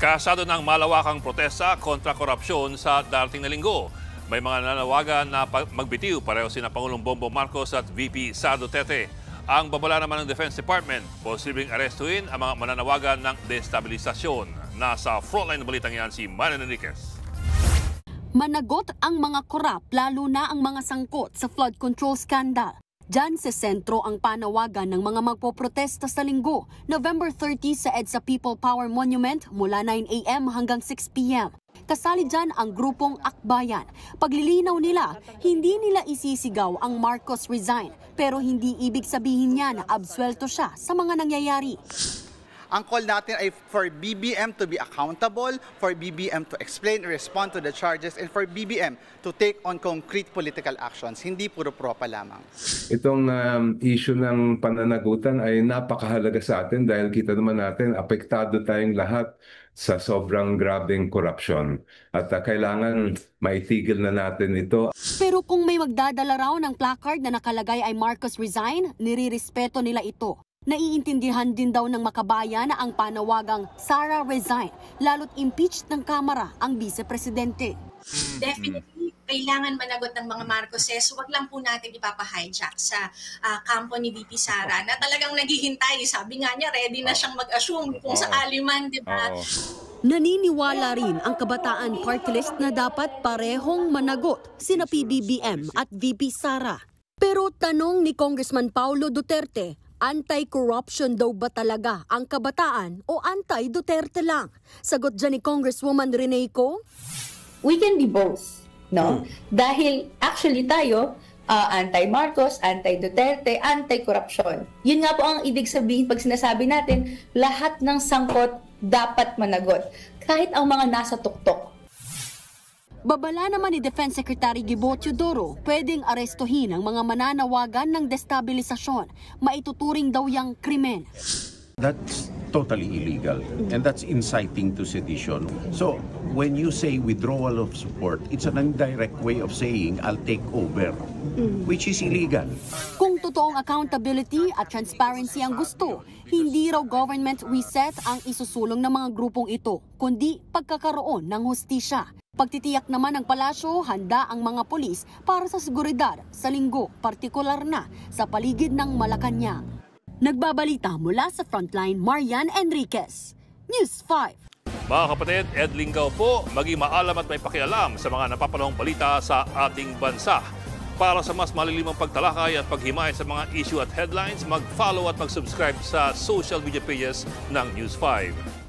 Kasado ng malawakang protesta kontra korupsyon sa darating na linggo. May mga nanawagan na magbitiw pareho sina Pangulong Bongbong Marcos at VP Sara Duterte. Ang babala naman ng Defense Department, posibleng arestuhin ang mga mananawagan ng destabilisasyon. Nasa frontline ng balitang yan si Manan Enriquez. Managot ang mga korap, lalo na ang mga sangkot sa flood control scandal. Diyan sa sentro ang panawagan ng mga magpoprotesta sa linggo, November 30 sa EDSA People Power Monument mula 9 a.m. hanggang 6 p.m. Kasali dyan ang grupong Akbayan. Paglilinaw nila, hindi nila isisigaw ang Marcos resign, pero hindi ibig sabihin niya na absuelto siya sa mga nangyayari. Ang call natin ay for BBM to be accountable, for BBM to explain and respond to the charges, and for BBM to take on concrete political actions, hindi puro propa lamang. Itong issue ng pananagutan ay napakahalaga sa atin dahil kita naman natin apektado tayong lahat sa sobrang grabeng korupsyon. At kailangan maitigil na natin ito. Pero kung may magdadala raw ng placard na nakalagay ay Marcos resign, nirirespeto nila ito. Naiintindihan din daw ng makabayan na ang panawagang Sara resign, lalo't impeached ng Kamara ang Vice-Presidente. Definitely, kailangan managot ng mga Marcoses. Huwag lang po natin ipapahijack sa kampo ni VP Sara na talagang naghihintay. Sabi nga niya, ready na siyang mag-assume kung sakali man, di ba? Naniniwala rin ang Kabataan Party List na dapat parehong managot sina PBBM at VP Sara. Pero tanong ni Congressman Paulo Duterte, anti-corruption daw ba talaga ang Kabataan o anti-Duterte lang? Sagot dyan ni Congresswoman Rene Co. We can be both, no? Dahil actually tayo, anti-Marcos, anti-Duterte, anti-corruption. Yun nga po ang ibig sabihin pag sinasabi natin, lahat ng sangkot dapat managot. Kahit ang mga nasa tuktok. Babala naman ni Defense Secretary Gibo Teodoro, pwedeng arestuhin ang mga mananawagan ng destabilisasyon. Maituturing daw yang krimen. That's totally illegal and that's inciting to sedition. So when you say withdrawal of support, it's an indirect way of saying I'll take over, which is illegal. Kung totoong accountability at transparency ang gusto, hindi raw government reset ang isusulong ng mga grupong ito, kundi pagkakaroon ng hustisya. Pagtitiyak naman ng palasyo, handa ang mga pulis para sa seguridad sa linggo, partikular na sa paligid ng Malacanang. Nagbabalita mula sa Frontline, Marian Enriquez, News 5. Mga kapatid, Ed Lingaw po, maging maalam at may pakialam sa mga napapanahong balita sa ating bansa. Para sa mas malilimang pagtalakay at paghimay sa mga issue at headlines, mag-follow at mag-subscribe sa social media pages ng News 5.